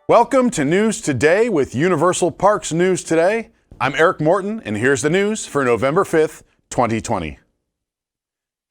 Welcome to News Today with Universal Parks News Today. I'm Eric Morton, and here's the news for November 5th, 2020.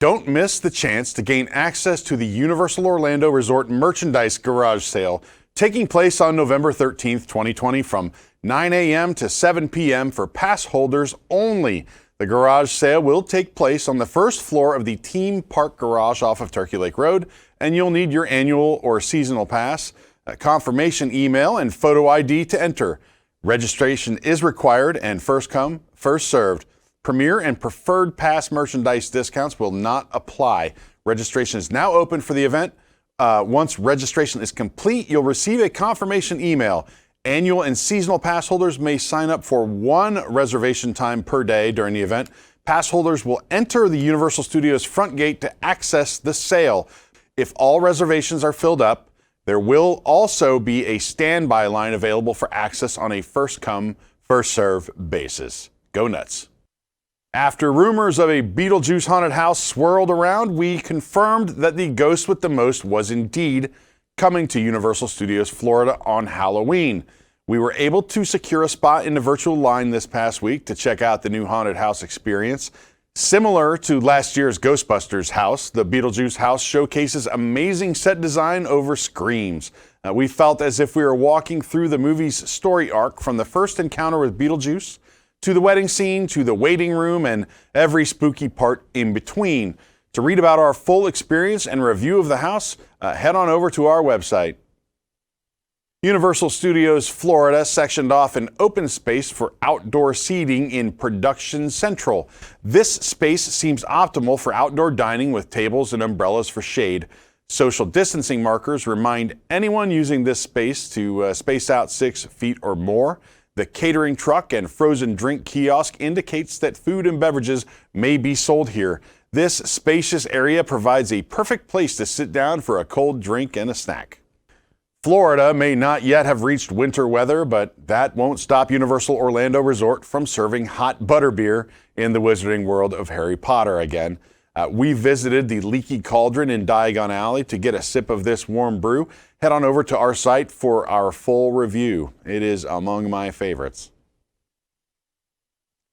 Don't miss the chance to gain access to the Universal Orlando Resort merchandise garage sale taking place on November 13th, 2020 from 9 a.m. to 7 p.m. for pass holders only. The garage sale will take place on the first floor of the Team Park Garage off of Turkey Lake Road, and you'll need your annual or seasonal pass, a confirmation email, and photo ID to enter. Registration is required and first come, first served. Premier and preferred pass merchandise discounts will not apply. Registration is now open for the event. Once registration is complete, you'll receive a confirmation email. Annual and seasonal pass holders may sign up for one reservation time per day during the event. Pass holders will enter the Universal Studios front gate to access the sale. If all reservations are filled up, there will also be a standby line available for access on a first-come, first-served basis. Go nuts. After rumors of a Beetlejuice haunted house swirled around, we confirmed that the ghost with the most was indeed coming to Universal Studios Florida on Halloween. We were able to secure a spot in the virtual line this past week to check out the new haunted house experience. Similar to last year's Ghostbusters house, the Beetlejuice house showcases amazing set design over screams. We felt as if we were walking through the movie's story arc from the first encounter with Beetlejuice to the wedding scene, to the waiting room, and every spooky part in between. To read about our full experience and review of the house, head on over to our website. Universal Studios Florida sectioned off an open space for outdoor seating in Production Central. This space seems optimal for outdoor dining with tables and umbrellas for shade. Social distancing markers remind anyone using this space to space out 6 feet or more. The catering truck and frozen drink kiosk indicates that food and beverages may be sold here. This spacious area provides a perfect place to sit down for a cold drink and a snack. Florida may not yet have reached winter weather, but that won't stop Universal Orlando Resort from serving hot butterbeer in the Wizarding World of Harry Potter again. We visited the Leaky Cauldron in Diagon Alley to get a sip of this warm brew. Head on over to our site for our full review. It is among my favorites.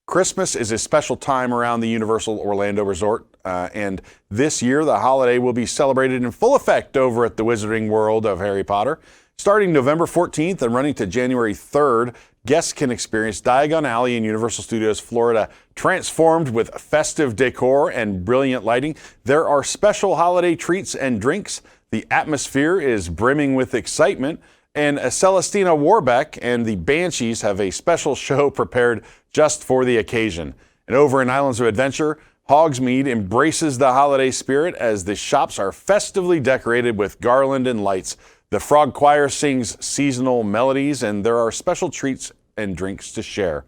Christmas is a special time around the Universal Orlando Resort, and this year the holiday will be celebrated in full effect over at the Wizarding World of Harry Potter. Starting November 14th and running to January 3rd, guests can experience Diagon Alley in Universal Studios Florida transformed with festive decor and brilliant lighting. There are special holiday treats and drinks. The atmosphere is brimming with excitement, and Celestina Warbeck and the Banshees have a special show prepared just for the occasion. And over in Islands of Adventure, Hogsmeade embraces the holiday spirit as the shops are festively decorated with garland and lights. The Frog Choir sings seasonal melodies, and there are special treats and drinks to share.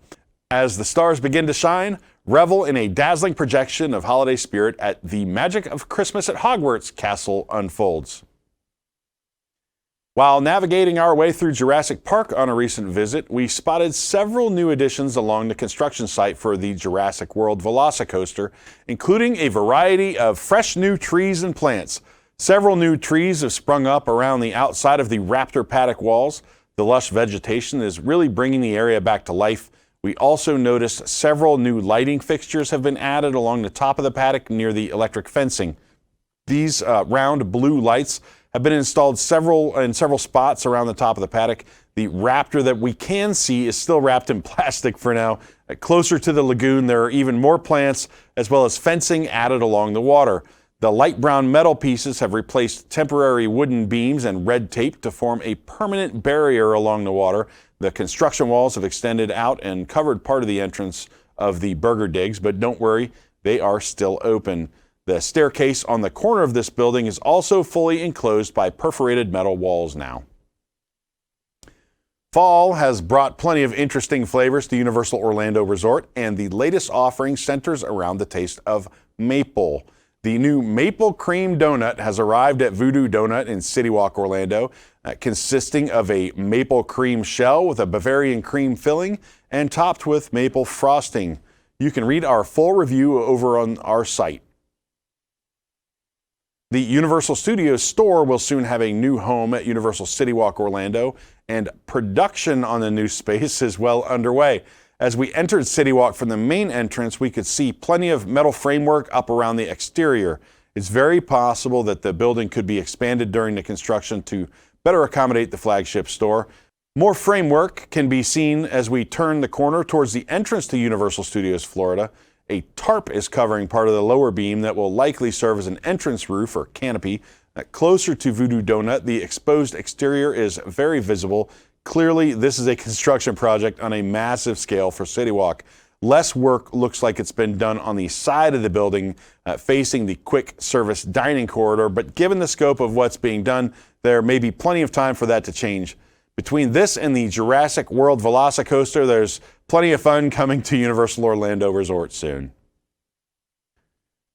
As the stars begin to shine, revel in a dazzling projection of holiday spirit at the Magic of Christmas at Hogwarts castle unfolds. While navigating our way through Jurassic Park on a recent visit, we spotted several new additions along the construction site for the Jurassic World Velocicoaster, including a variety of fresh new trees and plants. Several new trees have sprung up around the outside of the Raptor paddock walls. The lush vegetation is really bringing the area back to life. We also noticed several new lighting fixtures have been added along the top of the paddock near the electric fencing. These round blue lights have been installed in several spots around the top of the paddock. The Raptor that we can see is still wrapped in plastic for now. Closer to the lagoon, there are even more plants as well as fencing added along the water. The light brown metal pieces have replaced temporary wooden beams and red tape to form a permanent barrier along the water. The construction walls have extended out and covered part of the entrance of the burger digs, but don't worry, they are still open. The staircase on the corner of this building is also fully enclosed by perforated metal walls now. Fall has brought plenty of interesting flavors to Universal Orlando Resort, and the latest offering centers around the taste of maple. The new Maple Cream Donut has arrived at Voodoo Donut in Citywalk, Orlando, consisting of a maple cream shell with a Bavarian cream filling and topped with maple frosting. You can read our full review over on our site. The Universal Studios store will soon have a new home at Universal Citywalk Orlando, and production on the new space is well underway. As we entered Citywalk from the main entrance, we could see plenty of metal framework up around the exterior. It's very possible that the building could be expanded during the construction to better accommodate the flagship store. More framework can be seen as we turn the corner towards the entrance to Universal Studios Florida. A tarp is covering part of the lower beam that will likely serve as an entrance roof or canopy. Closer to Voodoo Donut, the exposed exterior is very visible. Clearly, this is a construction project on a massive scale for Citywalk. Less work looks like it's been done on the side of the building facing the quick service dining corridor, but given the scope of what's being done, there may be plenty of time for that to change. Between this and the Jurassic World Velocicoaster, there's plenty of fun coming to Universal Orlando Resort soon.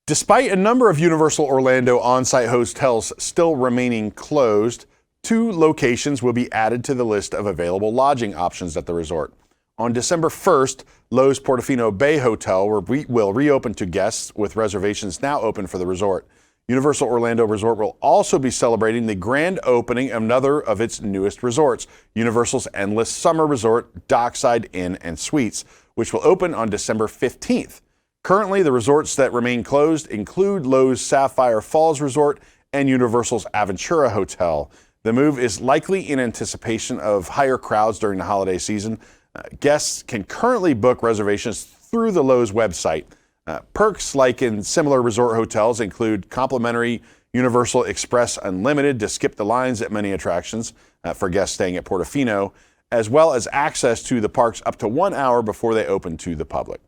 Despite a number of Universal Orlando on-site hotels still remaining closed, 2 locations will be added to the list of available lodging options at the resort. On December 1st, Loews Portofino Bay Hotel will reopen to guests, with reservations now open for the resort. Universal Orlando Resort will also be celebrating the grand opening of another of its newest resorts, Universal's Endless Summer Resort Dockside Inn and Suites, which will open on December 15th. Currently, the resorts that remain closed include Loews Sapphire Falls Resort and Universal's Aventura Hotel. The move is likely in anticipation of higher crowds during the holiday season. Guests can currently book reservations through the Loews website. Perks like in similar resort hotels include complimentary Universal Express Unlimited to skip the lines at many attractions for guests staying at Portofino, as well as access to the parks up to 1 hour before they open to the public.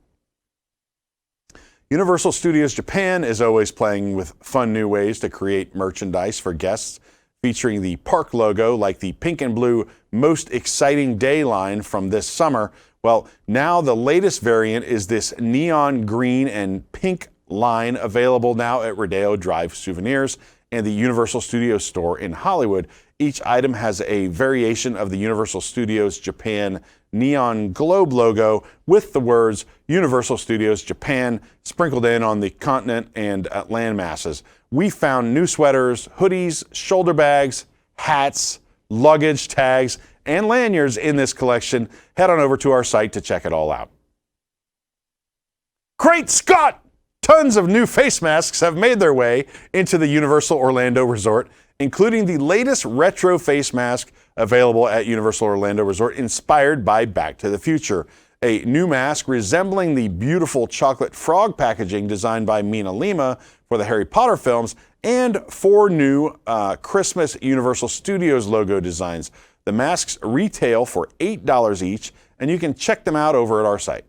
Universal Studios Japan is always playing with fun new ways to create merchandise for guests, featuring the park logo like the pink and blue Most Exciting Day line from this summer. Well, now the latest variant is this neon green and pink line, available now at Rodeo Drive Souvenirs and the Universal Studios store in Hollywood. Each item has a variation of the Universal Studios Japan neon globe logo with the words Universal Studios Japan sprinkled in on the continent and land masses. We found new sweaters, hoodies, shoulder bags, hats, luggage tags, and lanyards in this collection. Head on over to our site to check it all out. Great Scott! Tons of new face masks have made their way into the Universal Orlando Resort, including the latest retro face mask available at Universal Orlando Resort, inspired by Back to the Future. A new mask resembling the beautiful chocolate frog packaging designed by Mina Lima for the Harry Potter films, and 4 new Christmas Universal Studios logo designs. The masks retail for $8 each, and you can check them out over at our site.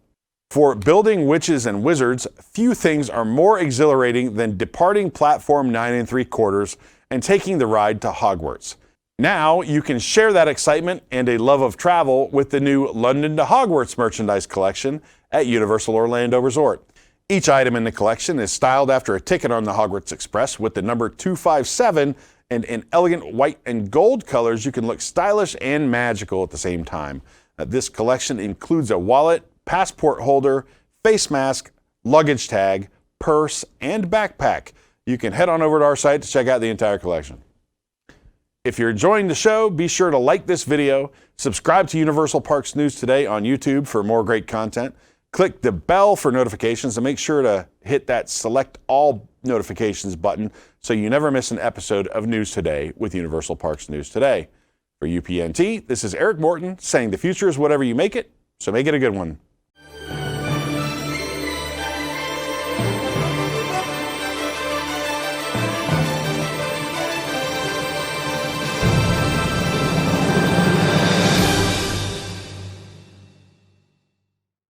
For building witches and wizards, few things are more exhilarating than departing platform 9 3/4 and taking the ride to Hogwarts. Now you can share that excitement and a love of travel with the new London to Hogwarts merchandise collection at Universal Orlando Resort. Each item in the collection is styled after a ticket on the Hogwarts Express with the number 257, and in elegant white and gold colors, you can look stylish and magical at the same time. This collection includes a wallet, passport holder, face mask, luggage tag, purse, and backpack. You can head on over to our site to check out the entire collection. If you're enjoying the show, be sure to like this video, subscribe to Universal Parks News Today on YouTube for more great content, click the bell for notifications, and make sure to hit that select all notifications button so you never miss an episode of News Today with Universal Parks News Today. For UPNT, this is Eric Morton saying the future is whatever you make it, so make it a good one.